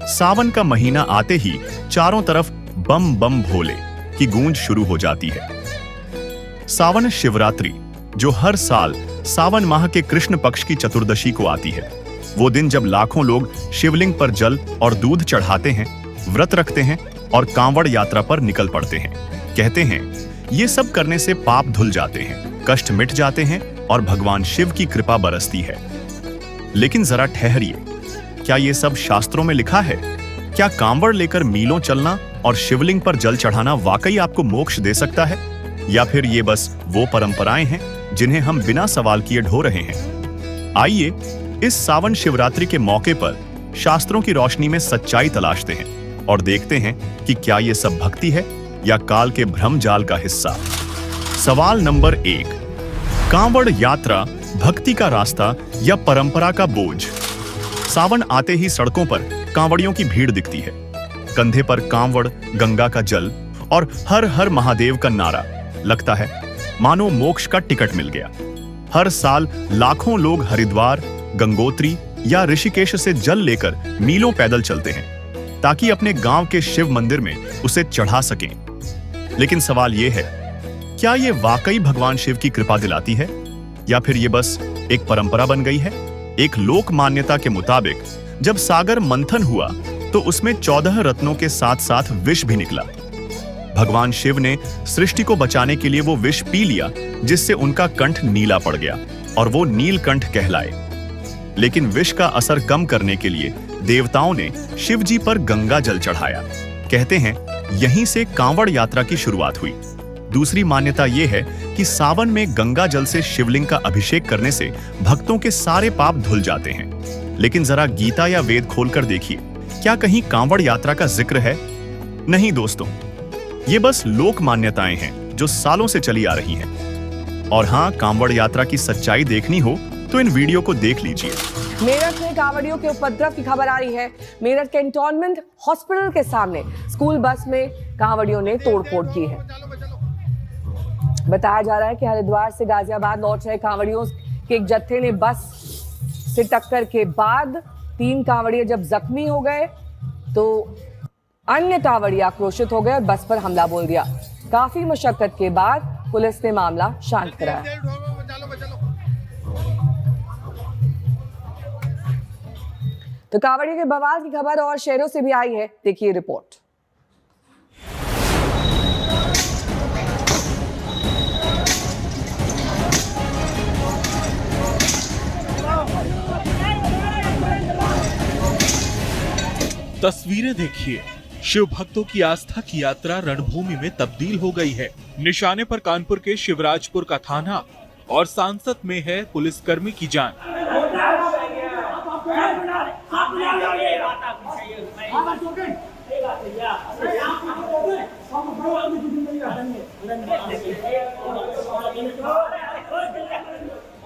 सावन का महीना आते ही चारों तरफ बम बम भोले की गूंज शुरू हो जाती है। सावन शिवरात्रि, जो हर साल सावन माह के कृष्ण पक्ष की चतुर्दशी को आती है, वो दिन जब लाखों लोग शिवलिंग पर जल और दूध चढ़ाते हैं, व्रत रखते हैं और कांवड़ यात्रा पर निकल पड़ते हैं। कहते हैं ये सब करने से पाप धुल जाते हैं, कष्ट मिट जाते हैं और भगवान शिव की कृपा बरसती है। लेकिन जरा ठहरिए, क्या ये सब शास्त्रों में लिखा है? क्या कांवड़ लेकर मीलों चलना और शिवलिंग पर जल चढ़ाना वाकई आपको मोक्ष दे सकता है, या फिर ये बस वो परंपराएं हैं जिन्हें हम बिना सवाल किए ढो रहे हैं? आइए इस सावन शिवरात्रि के मौके पर शास्त्रों की रोशनी में सच्चाई तलाशते हैं और देखते हैं कि क्या ये सब भक्ति है या काल के भ्रम जाल का हिस्सा। सवाल नंबर 1, कांवड़ यात्रा भक्ति का रास्ता या परंपरा का बोझ? सावन आते ही सड़कों पर कांवड़ियों की भीड़ दिखती है। कंधे पर कांवड़, गंगा का जल और हर हर महादेव का नारा। लगता है मानो मोक्ष का टिकट मिल गया। हर साल लाखों लोग हरिद्वार, गंगोत्री या ऋषिकेश से जल लेकर मीलों पैदल चलते हैं ताकि अपने गांव के शिव मंदिर में उसे चढ़ा सकें। लेकिन सवाल यह है, क्या ये वाकई भगवान शिव की कृपा दिलाती है या फिर ये बस एक परंपरा बन गई है? एक लोक मान्यता के मुताबिक जब सागर मंथन हुआ तो उसमें 14 रत्नों के साथ साथ विष भी निकला। भगवान शिव ने सृष्टि को बचाने के लिए वो विष पी लिया, जिससे उनका कंठ नीला पड़ गया और वो नीलकंठ कहलाए। लेकिन विष का असर कम करने के लिए देवताओं ने शिव जी पर गंगा जल चढ़ाया। कहते हैं यहीं से कांवड़ यात्रा की शुरुआत हुई। दूसरी मान्यता यह है कि सावन में गंगा जल से शिवलिंग का अभिषेक करने से भक्तों के सारे पाप धुल जाते हैं। लेकिन जरा गीता या वेद खोलकर देखिए, क्या कहीं कांवड़ यात्रा का जिक्र है? नहीं दोस्तों, ये बस लोक मान्यताएं हैं जो सालों से चली आ रही हैं। और हाँ, कांवड़ यात्रा की सच्चाई देखनी हो तो इन वीडियो को देख लीजिए। मेरठ में कांवड़ियों के उपद्रव की खबर आ रही है। मेरठ कैंटोनमेंट हॉस्पिटल के सामने स्कूल बस में कांवड़ियों ने तोड़फोड़ की है। बताया जा रहा है कि हरिद्वार से गाजियाबाद लौट रहे कांवड़ियों के एक जत्थे ने बस से टक्कर के बाद 3 कांवड़िए जब जख्मी हो गए तो अन्य कांवड़िए आक्रोशित हो गए और बस पर हमला बोल दिया। काफी मशक्कत के बाद पुलिस ने मामला शांत कराया। तो कांवड़ियों के बवाल की खबर और शहरों से भी आई है, देखिए रिपोर्ट। तस्वीरें देखिए, शिव भक्तों की आस्था की यात्रा रणभूमि में तब्दील हो गई है। निशाने पर कानपुर के शिवराजपुर का थाना और सांसद में है पुलिसकर्मी की जान।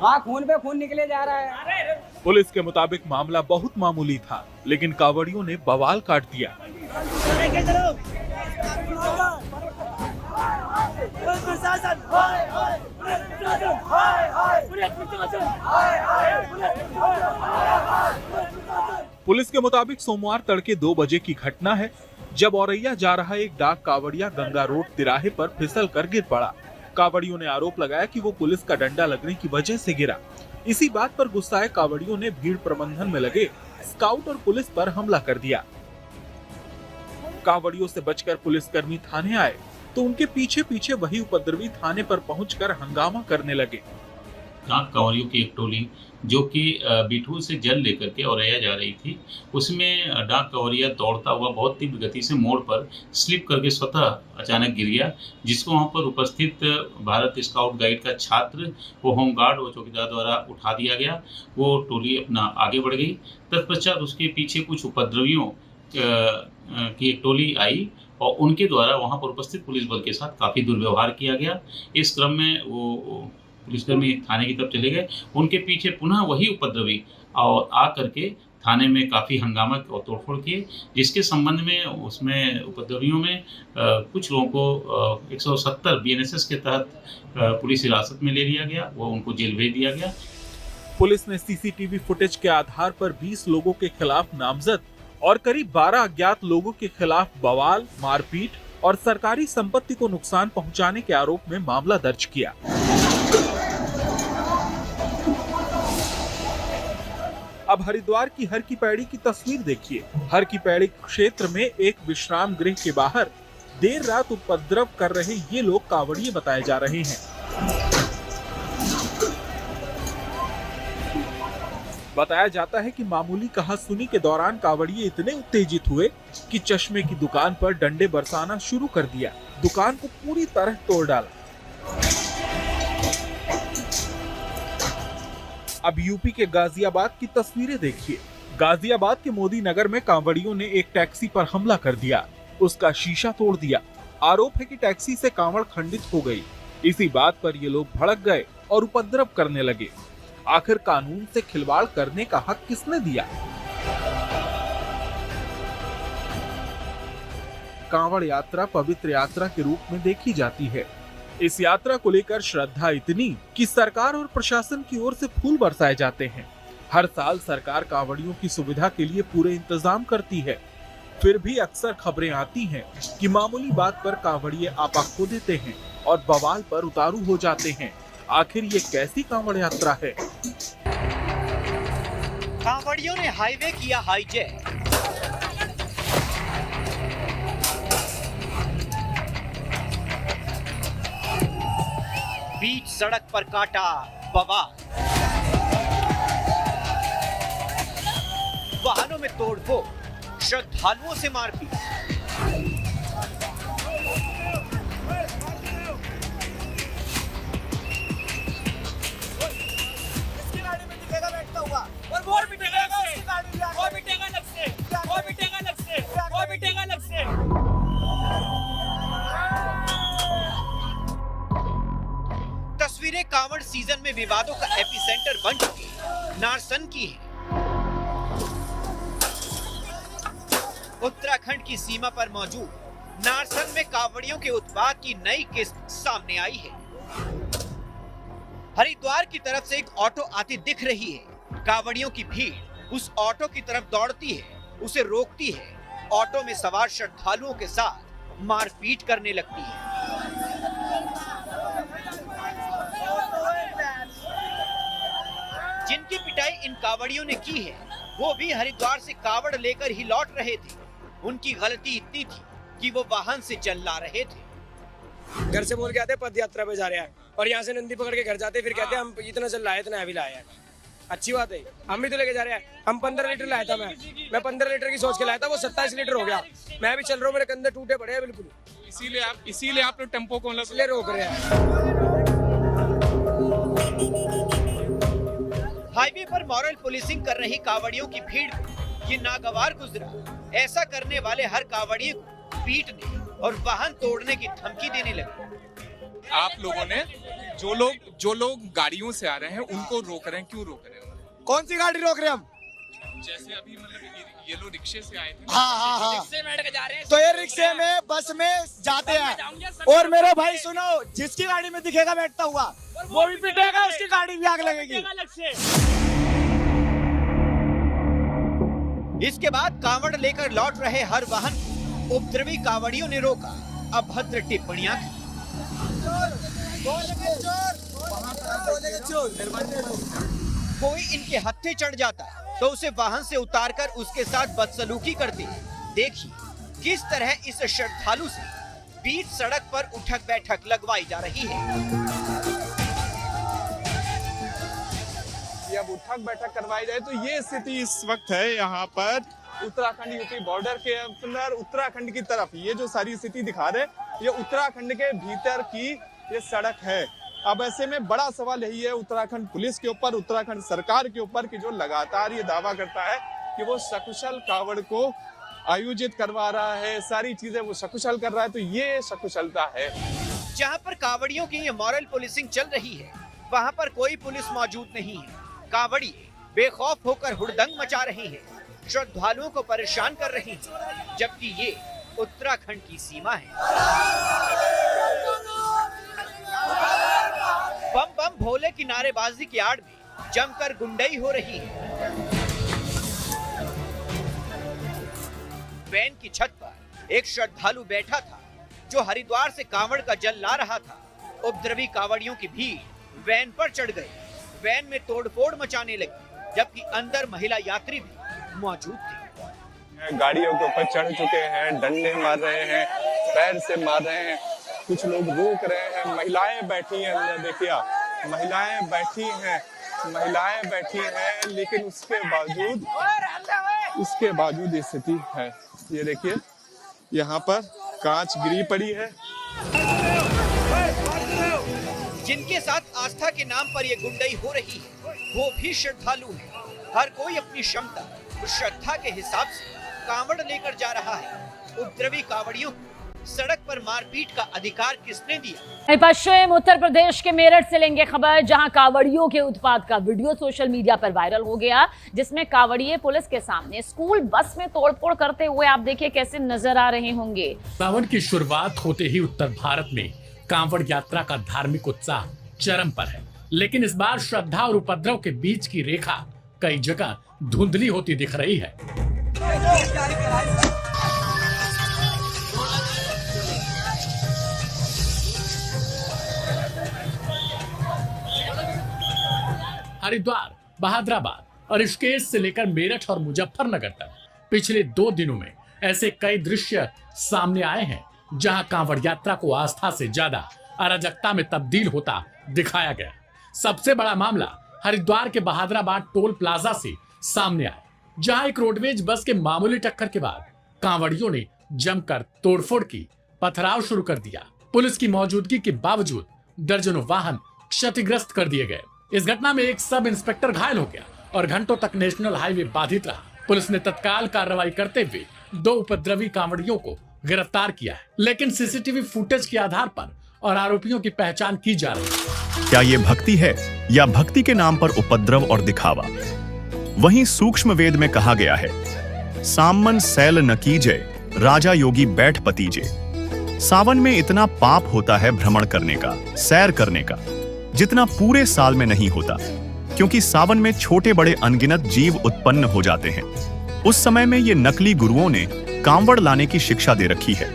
हाँ, खून पे खून निकले जा रहा है। पुलिस के मुताबिक मामला बहुत मामूली था, लेकिन कांवड़ियों ने बवाल काट दिया। पुलिस के मुताबिक सोमवार तड़के 2 बजे की घटना है, जब औरैया जा रहा एक डाक कांवड़िया गंगा रोड तिराहे पर फिसल कर गिर पड़ा। कांवड़ियों ने आरोप लगाया कि वो पुलिस का डंडा लगने की वजह से गिरा। इसी बात पर गुस्साए कांवड़ियों ने भीड़ प्रबंधन में लगे स्काउट और पुलिस पर हमला कर दिया। कांवड़ियों से बचकर पुलिसकर्मी थाने आए तो उनके पीछे पीछे वही उपद्रवी थाने पर पहुंचकर हंगामा करने लगे। डाक कांवड़ियों की एक टोली जो कि बिठूर से जल लेकर के औरैया जा रही थी, उसमें डाक कांवड़िया दौड़ता हुआ बहुत तीव्र गति से मोड़ पर स्लिप करके स्वतः अचानक गिर गया, जिसको वहां पर उपस्थित भारत स्काउट गाइड का छात्र, वो होमगार्ड व चौकीदार द्वारा उठा दिया गया। वो टोली अपना आगे बढ़ गई। तत्पश्चात उसके पीछे कुछ उपद्रवियों की एक टोली आई और उनके द्वारा वहां पर उपस्थित पुलिस बल के साथ काफ़ी दुर्व्यवहार किया गया। इस क्रम में वो पुलिसकर्मी थाने की तरफ चले गए। उनके पीछे पुनः वही उपद्रवी और आ करके थाने में काफ़ी हंगामा और तोड़फोड़ किए, जिसके संबंध में उसमें उपद्रवियों में कुछ लोगों को 170 BNSS के तहत पुलिस हिरासत में ले लिया गया। वो उनको जेल भेज दिया गया। पुलिस ने सीसीटीवी फुटेज के आधार पर 20 लोगों के खिलाफ नामजद और करीब 12 अज्ञात लोगों के खिलाफ बवाल, मारपीट और सरकारी संपत्ति को नुकसान पहुंचाने के आरोप में मामला दर्ज किया। अब हरिद्वार की हर की पैड़ी की तस्वीर देखिए। हर की पैड़ी क्षेत्र में एक विश्राम गृह के बाहर देर रात उपद्रव कर रहे ये लोग कांवड़िए बताए जा रहे हैं। बताया जाता है कि मामूली कहासुनी के दौरान कांवड़िए इतने उत्तेजित हुए कि चश्मे की दुकान पर डंडे बरसाना शुरू कर दिया। दुकान को पूरी तरह तोड़ डाला। अब यूपी के गाजियाबाद की तस्वीरें देखिए। गाजियाबाद के मोदी नगर में कांवड़ियों ने एक टैक्सी पर हमला कर दिया, उसका शीशा तोड़ दिया। आरोप है कि टैक्सी से कांवड़ खंडित हो गई। इसी बात पर ये लोग भड़क गए और उपद्रव करने लगे। आखिर कानून से खिलवाड़ करने का हक किसने दिया? कांवड़ यात्रा पवित्र यात्रा के रूप में देखी जाती है। इस यात्रा को लेकर श्रद्धा इतनी कि सरकार और प्रशासन की ओर से फूल बरसाए जाते हैं। हर साल सरकार कांवड़ियों की सुविधा के लिए पूरे इंतजाम करती है। फिर भी अक्सर खबरें आती हैं कि मामूली बात पर कांवड़िए आपा खो देते हैं और बवाल पर उतारू हो जाते हैं। आखिर ये कैसी कांवड़ यात्रा है? कांवड़ियों ने हाईवे किया हाईजैक। बीच सड़क पर काटा बवाल। वाहनों में तोड़फोड़, श्रद्धालुओं से मारपीट। इसकी गाड़ी में दिखेगा बैठता हुआ और वो भी टेगा उसकी गाड़ी में, वो भी टेगा लग से, वो भी टेगा लग से, वो भी टेगा लग से। तस्वीरें कांवड़ सीजन में विवादों का एपिसेंटर बन चुकी नारसन की है। उत्तराखंड की सीमा पर मौजूद नारसन में कांवड़ियों के उत्पात की नई किस्म सामने आई है। हरिद्वार की तरफ से एक ऑटो आती दिख रही है। कांवड़ियों की भीड़ उस ऑटो की तरफ दौड़ती है, उसे रोकती है। ऑटो में सवार श्रद्धालुओं के साथ मारपीट करने लगती है। जिनकी पिटाई इन कांवड़ियों ने की है, वो भी हरिद्वार से कांवड़ लेकर ही लौट रहे थे। उनकी गलती इतनी थी कि वो वाहन से चल ला रहे थे। घर से बोल के आते पद यात्रा पे जा रहे हैं और यहाँ से नंदी पकड़ के घर जाते, फिर कहते हैं हम इतना चल लाए, इतना हैवी लाया है। अच्छी बात है, हम भी तो लेके जा रहे हैं। हम 15 लीटर लाया था, मैं 15 लीटर की सोच के लाया था, वो 27 लीटर हो गया। मैं भी चल रहा हूँ, मेरे कंधे टूटे पड़े हैं बिल्कुल। इसीलिए आप लोग टेम्पो को इसलिए रोक रहे हैं। हाईवे पर मॉरल पुलिसिंग कर रही कांवड़ियों की भीड़ को ये नागवार गुजरा। ऐसा करने वाले हर कांवड़िए को पीटने और वाहन तोड़ने की धमकी देने लगे। आप लोगों ने जो लोग गाड़ियों से आ रहे हैं उनको रोक रहे हैं, क्यों रोक रहे हैं? कौन सी गाड़ी रोक रहे हैं हम? जैसे अभी मतलब ये लोग रिक्शे से आए थे। हाँ। रिक्शे में बैठ के जा रहे हैं, तो ये रिक्शे में, बस में जाते हैं। और मेरे भाई सुनो, जिसकी गाड़ी में दिखेगा बैठता हुआ वो भी पिटेगा, उसकी गाड़ी भी आग लगेगी। इसके बाद कांवड़ लेकर लौट रहे हर वाहन को उपद्रवी कांवड़ियों ने रोका, अभद्र टिप्पणियां की। कोई इनके हत्थे चढ़ जाता तो उसे वाहन से उतारकर उसके साथ बदसलूकी करते। देखिए किस तरह इस श्रद्धालु से बीच सड़क पर उठक बैठक लगवाई जा रही है। अब उठक बैठक करवाई जाए तो ये स्थिति इस वक्त है यहाँ पर उत्तराखंड यूपी बॉर्डर के अंदर उत्तराखंड की तरफ। ये जो सारी स्थिति दिखा रहे, ये उत्तराखंड के भीतर की ये सड़क है। अब ऐसे में बड़ा सवाल यही है उत्तराखंड पुलिस के ऊपर, उत्तराखंड सरकार के ऊपर, कि जो लगातार ये दावा करता है कि वो सकुशल कांवड़ को आयोजित करवा रहा है, सारी चीजें वो सकुशल कर रहा है, तो ये सकुशलता है। जहाँ पर कांवड़ियों की ये मॉरल पुलिसिंग चल रही है, वहाँ पर कोई पुलिस मौजूद नहीं है। कांवड़ी बेखौफ होकर हुड़दंग मचा रही हैं, श्रद्धालुओं को परेशान कर रही हैं, जबकि ये उत्तराखंड की सीमा है। बम बम भोले की नारेबाजी की आड़ में जमकर गुंडई हो रही है। वैन की छत पर एक श्रद्धालु बैठा था जो हरिद्वार से कांवड़ का जल ला रहा था। उपद्रवी कांवड़ियों की भीड़ वैन पर चढ़ गई। वैन में तोड़फोड़ मचाने लगी, जबकि अंदर महिला यात्री भी मौजूद थे। गाड़ियों के ऊपर चढ़ चुके हैं, डंडे मार रहे हैं, पैर से मार रहे हैं, कुछ लोग रोक रहे हैं। महिलाएं बैठी हैं अंदर, देखिए आप, महिलाएं बैठी हैं, लेकिन उसके बावजूद ये स्थिति है। ये देखिए यहाँ पर कांच गिरी पड़ी है। जिनके साथ आस्था के नाम पर ये गुंडई हो रही है वो भी श्रद्धालु है। हर कोई अपनी क्षमता और श्रद्धा के हिसाब से कांवड़ लेकर जा रहा है। उपद्रवी कांवड़ियों को सड़क पर मारपीट का अधिकार किसने दिया? पश्चिम उत्तर प्रदेश के मेरठ से लेंगे खबर, जहां कांवड़ियों के उत्पात का वीडियो सोशल मीडिया पर वायरल हो गया, जिसमें कांवड़िये पुलिस के सामने स्कूल बस में तोड़फोड़ करते हुए आप देखिए कैसे नजर आ रहे होंगे। सावन की शुरुआत होते ही उत्तर भारत में कांवड़ यात्रा का धार्मिक उत्साह चरम पर है, लेकिन इस बार श्रद्धा और उपद्रव के बीच की रेखा कई जगह धुंधली होती दिख रही है। हरिद्वार, बहादुराबाद और ऋषिकेश से लेकर मेरठ और मुजफ्फरनगर तक पिछले 2 दिनों में ऐसे कई दृश्य सामने आए हैं जहां कांवड़ यात्रा को आस्था से ज्यादा अराजकता में तब्दील होता दिखाया गया। सबसे बड़ा मामला हरिद्वार के बहादुराबाद टोल प्लाजा से सामने आया, जहां एक रोडवेज बस के मामूली टक्कर के बाद कांवड़ियों ने जमकर तोड़फोड़ की, पथराव शुरू कर दिया। पुलिस की मौजूदगी के बावजूद दर्जनों वाहन क्षतिग्रस्त कर दिए गए। इस घटना में एक सब इंस्पेक्टर घायल हो गया और घंटों तक नेशनल हाईवे बाधित रहा। पुलिस ने तत्काल कार्रवाई करते हुए 2 उपद्रवी कांवड़ियों को गिरफ्तार किया है, लेकिन सीसीटीवी फुटेज के आधार पर और आरोपियों की पहचान की जा रही है। क्या ये भक्ति है या भक्ति के नाम पर उपद्रव और दिखावा? वहीं सूक्ष्म वेद में कहा गया है, सामन सैल न कीजय, राजा योगी बैठ पतीजे। सावन में इतना पाप होता है भ्रमण करने का, सैर करने का, जितना पूरे साल में नहीं होता, क्योंकि सावन में छोटे बड़े अनगिनत जीव उत्पन्न हो जाते हैं। उस समय में ये नकली गुरुओं ने कांवड़ लाने की शिक्षा दे रखी है।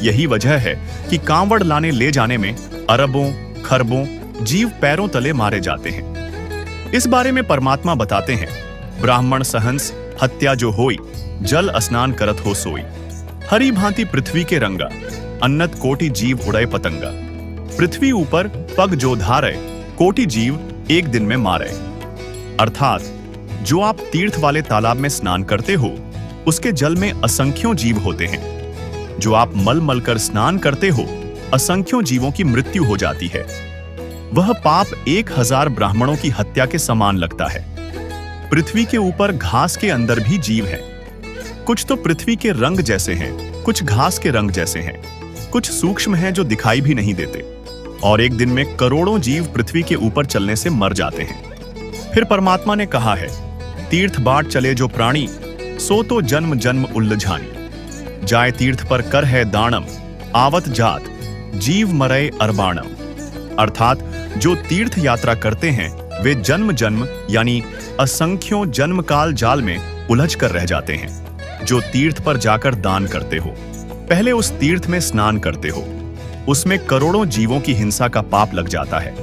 यही वजह है कि कांवड़ लाने ले जाने में अरबों खरबों जीव पैरों तले मारे जाते हैं। इस बारे में परमात्मा बताते हैं, ब्राह्मण सहंस हत्या जो होई, जल स्नान करत हो सोई। हरी भांति पृथ्वी के रंगा, अन्नत कोटि जीव उड़य पतंगा। पृथ्वी ऊपर पग जो धारे, कोटि जीव एक दिन में मारे। अर्थात जो आप तीर्थ वाले तालाब में स्नान करते हो, उसके जल में असंख्यों जीव होते हैं। जो आप मल मल कर स्नान करते हो, असंख्यों जीवों की मृत्यु हो जाती है। वह पाप 1000 ब्राह्मणों की हत्या के समान लगता है। पृथ्वी के ऊपर घास के अंदर भी जीव हैं। कुछ तो पृथ्वी के रंग जैसे हैं, कुछ घास के रंग जैसे हैं, कुछ सूक्ष्म हैं जो दिखाई भी नहीं देते, और एक दिन में करोड़ों जीव पृथ्वी के ऊपर चलने से मर जाते हैं। फिर परमात्मा ने कहा है, तीर्थ बाट चले जो प्राणी, सो तो जन्म जन्म उल्लझानी। जाय तीर्थ पर कर है दानम, आवत जात जीव मरय अरबाणम। अर्थात जो तीर्थ यात्रा करते हैं वे जन्म जन्म यानी असंख्यों जन्म काल जाल में उलझ कर रह जाते हैं। जो तीर्थ पर जाकर दान करते हो, पहले उस तीर्थ में स्नान करते हो, उसमें करोड़ों जीवों की हिंसा का पाप लग जाता है।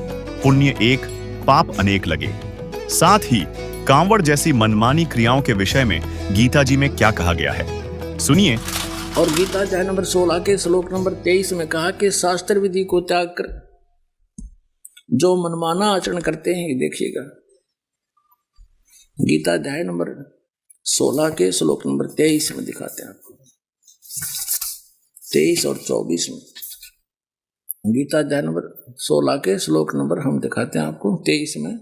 पुण्य एक पाप अनेक लगे। साथ ही कांवड़ जैसी मनमानी क्रियाओं के विषय में गीता जी में क्या कहा गया है, सुनिए। और गीता अध्याय नंबर 16 के श्लोक नंबर 23 में कहा कि शास्त्र विधि को त्याग कर जो मनमाना आचरण करते हैं, देखिएगा गीता अध्याय नंबर 16 के श्लोक नंबर 23 में दिखाते हैं आपको, 23 और 24 में। गीता अध्याय नंबर 16 के श्लोक नंबर हम दिखाते हैं आपको 23 में।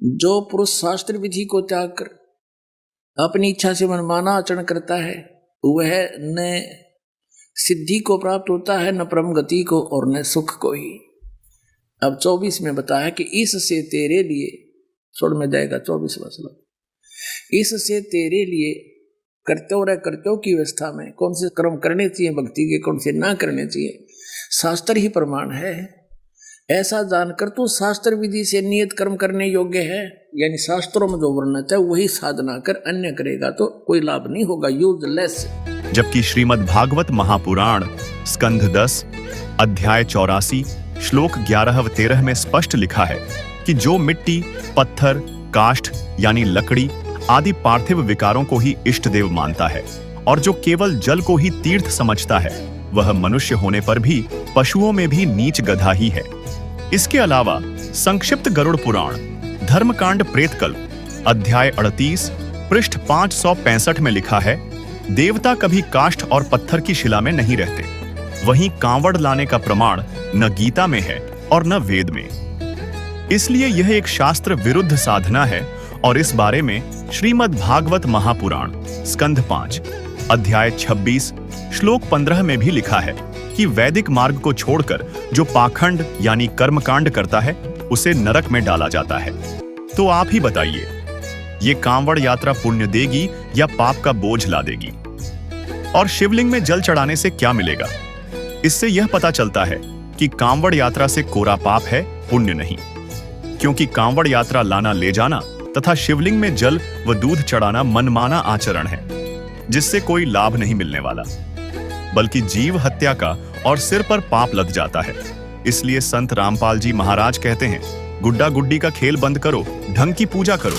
जो पुरुष शास्त्र विधि को त्याग कर अपनी इच्छा से मनमाना आचरण करता है, वह न सिद्धि को प्राप्त होता है, न परम गति को, और न सुख को ही। अब 24 में बताया कि इससे तेरे लिए, छोड़ में जाएगा 24वां श्लोक, इससे तेरे लिए कर्तव्य और अकर्तव्य की व्यवस्था में कौन से कर्म करने चाहिए भक्ति के, कौन से ना करने चाहिए, शास्त्र ही प्रमाण है। ऐसा जानकर तो शास्त्र विधि से नियत कर्म करने योग्य है, यानी शास्त्रों में जो वर्णित है वही साधना कर अन्य करेगा तो कोई लाभ नहीं होगा, यूजलेस। जबकि श्रीमद् भागवत महापुराण स्कंध 10 अध्याय 84 श्लोक 11 व 13 में स्पष्ट लिखा है कि जो मिट्टी, पत्थर, काष्ठ यानी लकड़ी आदि पार्थिव विकारों को ही इष्ट देव मानता है और जो केवल जल को ही तीर्थ समझता है, वह मनुष्य होने पर भी पशुओं में भी नीच गधा ही है। इसके अलावा संक्षिप्त गरुड़ पुराण धर्मकांड प्रेतकल्प अध्याय 38 पृष्ठ 565 में लिखा है, देवता कभी काष्ठ और पत्थर की शिला में नहीं रहते। वहीं कांवड़ लाने का प्रमाण न गीता में है और न वेद में। इसलिए यह एक शास्त्र विरुद्ध साधना है और इस बारे में श्रीमद् भागवत महापुराण स्कंध 5 अध्याय 26 श्लोक 15 में भी लिखा है कि वैदिक मार्ग को छोड़कर जो पाखंड यानी कर्मकांड करता है उसे नरक में डाला जाता है। तो आप ही बताइए, ये कांवड़ यात्रा पुण्य देगी या पाप का बोझ ला देगी? और शिवलिंग में जल चढ़ाने से क्या मिलेगा? इससे यह पता चलता है कि कांवड़ यात्रा से कोरा पाप है, पुण्य नहीं। क्योंकि कांवड़ यात्रा लाना ले जाना तथा शिवलिंग में जल व दूध चढ़ाना मनमाना आचरण है, जिससे कोई लाभ नहीं मिलने वाला, बल्कि जीव हत्या का और सिर पर पाप लग जाता है। इसलिए संत रामपाल जी महाराज कहते हैं, गुड्डा गुड्डी का खेल बंद करो, ढंग की पूजा करो।